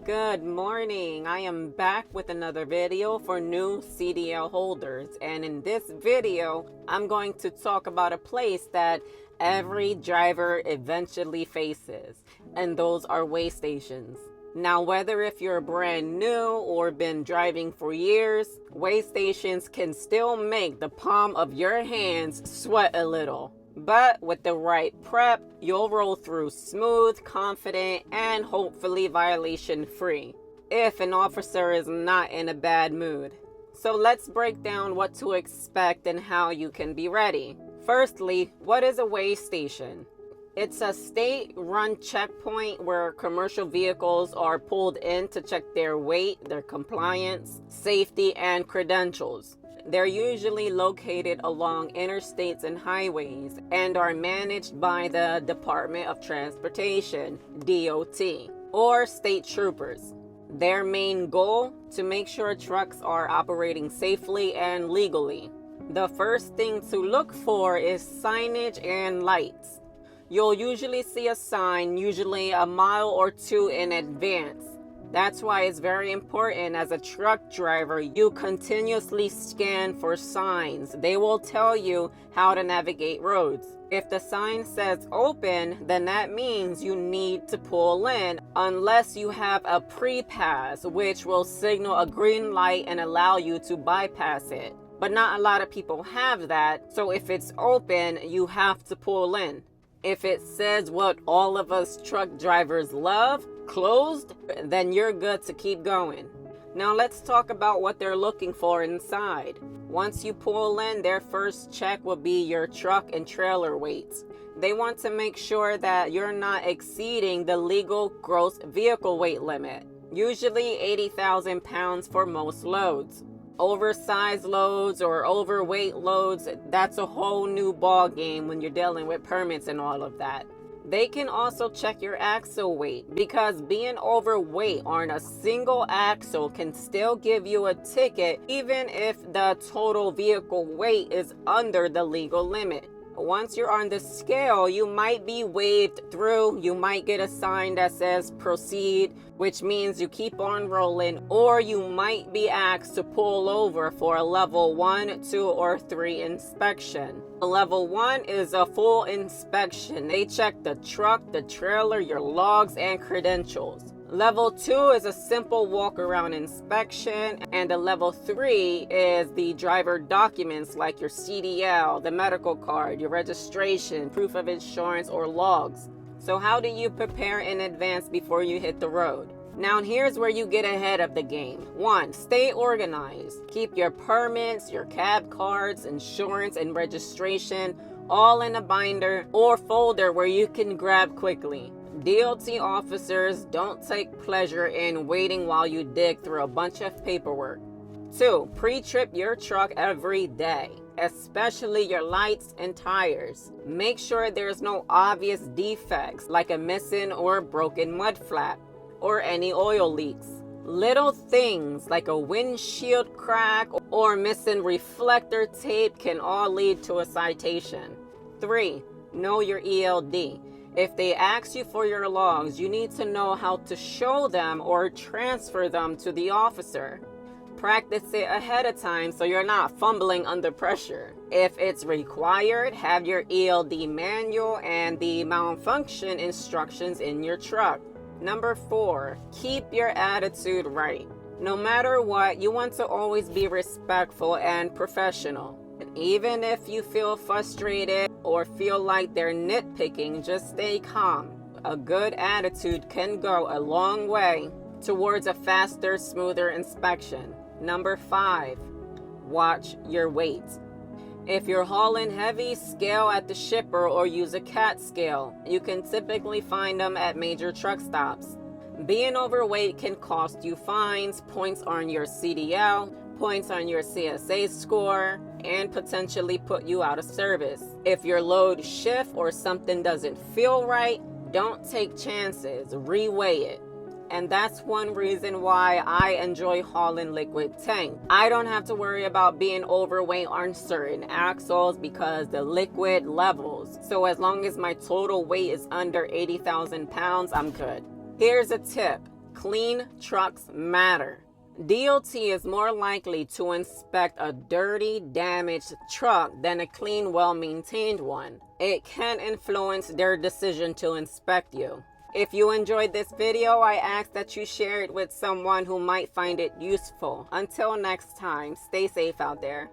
Good morning. I am back with another video for new CDL holders, and in this video I'm going to talk about a place that every driver eventually faces, and those are weigh stations. Now, whether if you're brand new or been driving for years, weigh stations can still make the palm of your hands sweat a little. But with the right prep, you'll roll through smooth, confident, and hopefully violation-free, if an officer is not in a bad mood. So let's break down what to expect and how you can be ready. Firstly, what is a weigh station? It's a state-run checkpoint where commercial vehicles are pulled in to check their weight, their compliance, safety, and credentials. They're usually located along interstates and highways and are managed by the Department of Transportation, DOT, or state troopers. Their main goal: to make sure trucks are operating safely and legally. The first thing to look for is signage and lights. You'll usually see a sign, usually a mile or two in advance. That's why it's very important as a truck driver you continuously scan for signs. They will tell you how to navigate roads. If the sign says open, then that means you need to pull in, unless you have a pre-pass, which will signal a green light and allow you to bypass it. But not a lot of people have that, so if it's open, you have to pull in. If it says what all of us truck drivers love, closed, then you're good to keep going. Now let's talk about what they're looking for inside. Once you pull in, their first check will be your truck and trailer weights. They want to make sure that you're not exceeding the legal gross vehicle weight limit, usually 80,000 pounds for most loads. Oversized loads or overweight loads, that's a whole new ball game when you're dealing with permits and all of that. They can also check your axle weight, because being overweight on a single axle can still give you a ticket even if the total vehicle weight is under the legal limit. Once you're on the scale, you might be waved through, you might get a sign that says proceed, which means you keep on rolling, or you might be asked to pull over for a level 1, 2, or 3 inspection. A level 1 is a full inspection. They check the truck, the trailer, your logs, and credentials. Level 2 is a simple walk-around inspection, and a level 3 is the driver documents like your CDL, the medical card, your registration, proof of insurance, or logs. So how do you prepare in advance before you hit the road? Now here's where you get ahead of the game. 1. Stay organized. Keep your permits, your cab cards, insurance, and registration all in a binder or folder where you can grab quickly. DOT officers don't take pleasure in waiting while you dig through a bunch of paperwork. 2. Pre-trip your truck every day, especially your lights and tires. Make sure there's no obvious defects like a missing or broken mud flap or any oil leaks. Little things like a windshield crack or missing reflector tape can all lead to a citation. 3. Know your ELD. If they ask you for your logs, you need to know how to show them or transfer them to the officer. Practice it ahead of time so you're not fumbling under pressure. If it's required, have your ELD manual and the malfunction instructions in your truck. Number 4, keep your attitude right. No matter what, you want to always be respectful and professional. Even if you feel frustrated or feel like they're nitpicking, just stay calm. A good attitude can go a long way towards a faster, smoother inspection. Number 5, watch your weight. If you're hauling heavy, scale at the shipper or use a CAT scale. You can typically find them at major truck stops. Being overweight can cost you fines, points on your CDL, points on your CSA score, and potentially put you out of service. If your load shifts or something doesn't feel right, don't take chances, reweigh it. And that's one reason why I enjoy hauling liquid tank. I don't have to worry about being overweight on certain axles because the liquid levels. So as long as my total weight is under 80,000 pounds, I'm good. Here's a tip. Clean trucks matter. DOT is more likely to inspect a dirty, damaged truck than a clean, well-maintained one. It can influence their decision to inspect you. If you enjoyed this video, I ask that you share it with someone who might find it useful. Until next time, stay safe out there.